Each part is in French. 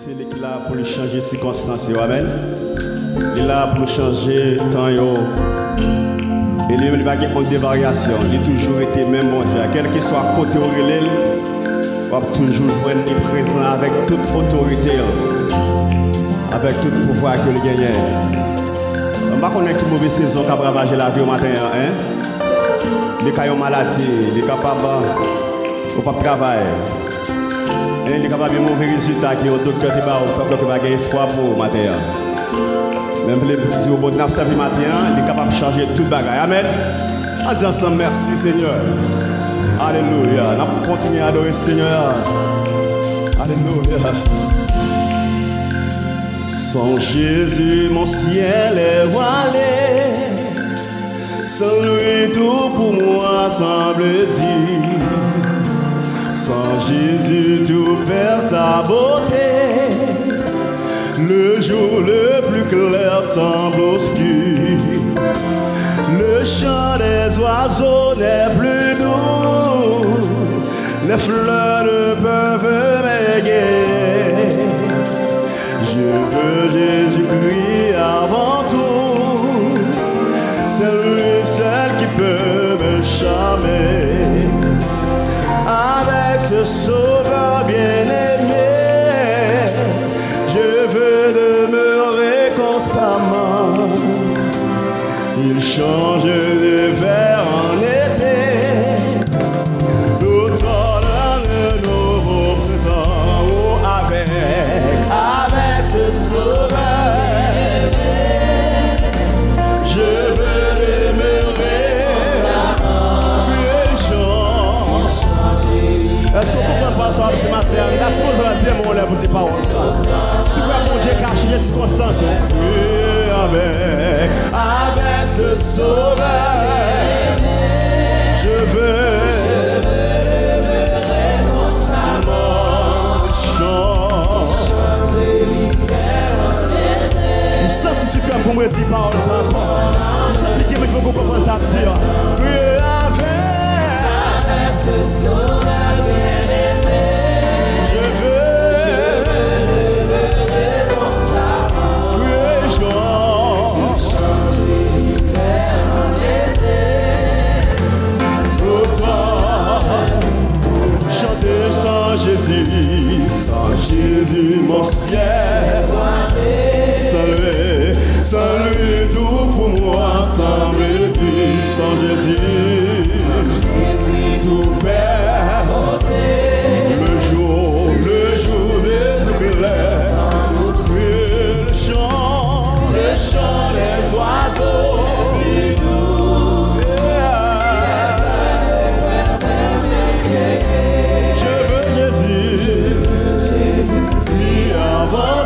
C'est lui qui est là pour lui changer les circonstances. Amen. Il est là pour changer le temps. Et lui, il n'y a pas de variation. Il a toujours été même bon Dieu. Quel que soit côté où il est, il va toujours être présent avec toute autorité, avec tout pouvoir que il gagne. On ne va pas connaître une mauvaise saison qui a ravagé la vie au matin. Il est capable de maladie, il est capable de travailler. Il est capable de mauvais résultats qui ont docteur qui va gagner espoir pour le matin. Même les petits robots de matin, il est capable de changer tout le bagage. Amen. On dit ensemble merci Seigneur. Alléluia. On va continuer à adorer le Seigneur. Alléluia. Sans Jésus, mon ciel est voilé. Sans lui, tout pour moi semble dire. Sans Jésus, tout perd sa beauté. Le jour le plus clair semble obscur. Le chant des oiseaux n'est plus doux. Les fleurs ne peuvent m'égayer. Je veux Jésus-Christ avant tout. C'est lui seul qui peut me charmer. Avec ce sauveur bien-aimé, je veux demeurer constamment. Il change de verre en été, d'automne le nouveau printemps. Avec ce sauveur, je veux demeurer constamment. Il change. Est-ce qu'on comprend pas ça, c'est ma sœur? Est-ce que vous avez un démon là pour dire paroles ça? Tu peux mon Dieu cacher les circonstances. Avec ce sauveur, je veux demeurer constamment. Changer l'hiver en été. Vous sentez super pour me dire paroles ça encore. Vous sentez que vous comprenez ça dire. Avec ce sauveur bien-aimé, je veux demeurer constamment. Changer l'hiver en été. Automne, chanter sans Jésus, mon ciel. Sans lui, tout pour moi semble vide. Sans Jésus, tout perd. Le jour le plus clair. Le chant des oiseaux. Je veux Jésus, lui avant.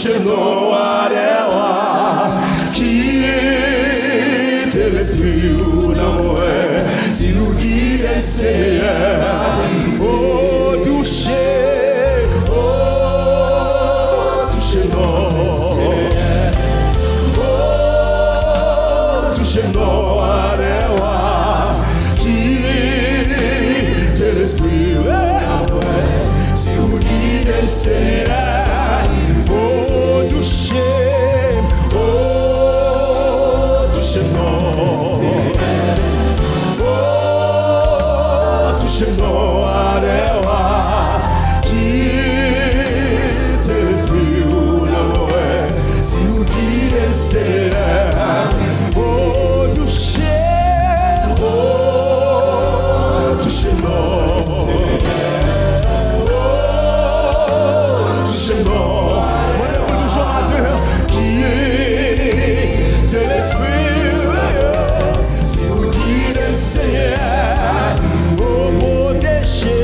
touchez-nous à dewa qui était l'esprit d'amour si vous guidez le Seigneur. Oh touchez-nous touchez-nous à dewa qui était l'esprit d'amour si vous guidez le Seigneur. Touchez-nous à dewa qui était l'esprit d'amour si vous guidez le Seigneur. Oh touchez-nous Seigneur, oh mon déchet.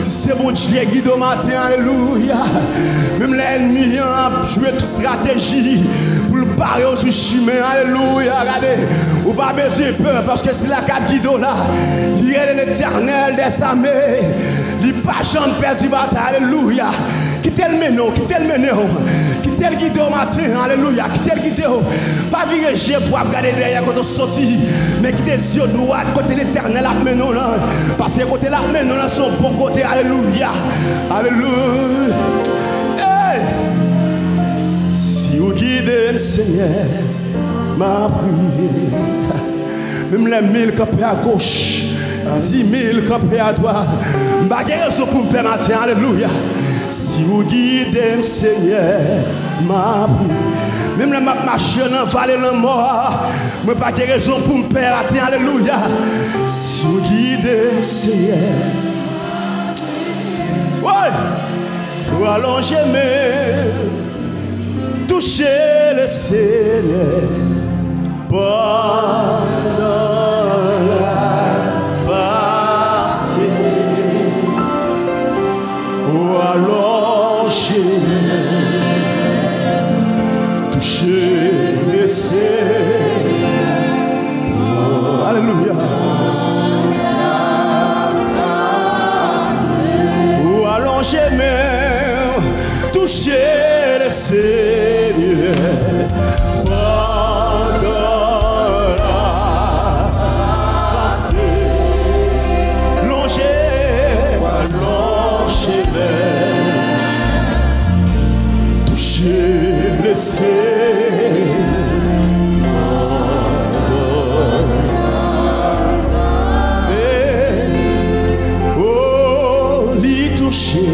Si c'est bon Dieu guide au matin, alléluia. Même l'ennemi a joué toute stratégie pour le parer au chemin, alléluia. Regardez, ou pas besoin de peur parce que c'est la cap guide là. Il est l'éternel des armées. Il n'est pas jamais perdu bataille, alléluia. Quittez le menon, quittez le menon. Quittez le guide au matin, alléluia. Quittez le guide. Pas virer pour regarder derrière quand on sortit. Mais quittez les yeux droits côté l'éternel à menon là. Parce que côté la menon là, son bon côté, alléluia. Alléluia. Hey! Si vous guidez le Seigneur, m'a prié. Même les 1000 campés à gauche, 10 000 campés à droite. M'a guéri pour me permettre, alléluia. Si vous guidez le Seigneur, m'a prié. Même la m'a marché dans la vallée de la mort, je n'ai pas de raison pour me permettre, alléluia. Si vous guidez le Seigneur, ouais, ou allongez mes, touchez le Seigneur pendant la passée, ou allongez mes, touchez le Seigneur, alléluia. J'ai même touché le Seigneur pendant la passée. Longé même touché le Seigneur. Oh, l'y touché.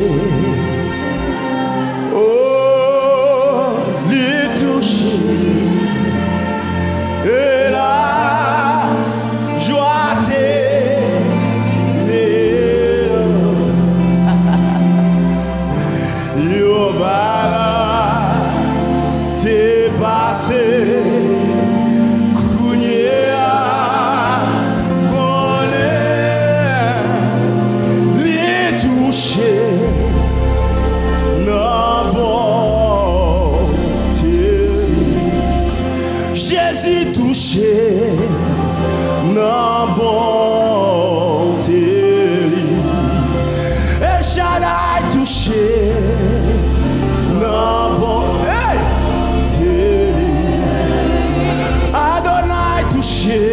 Jésus touché, non bonté, et Shaddai touché, non bonté, Adonai touché,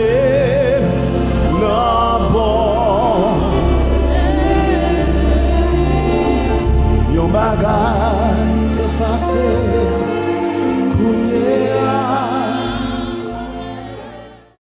non bonté, yon bagay dépassé.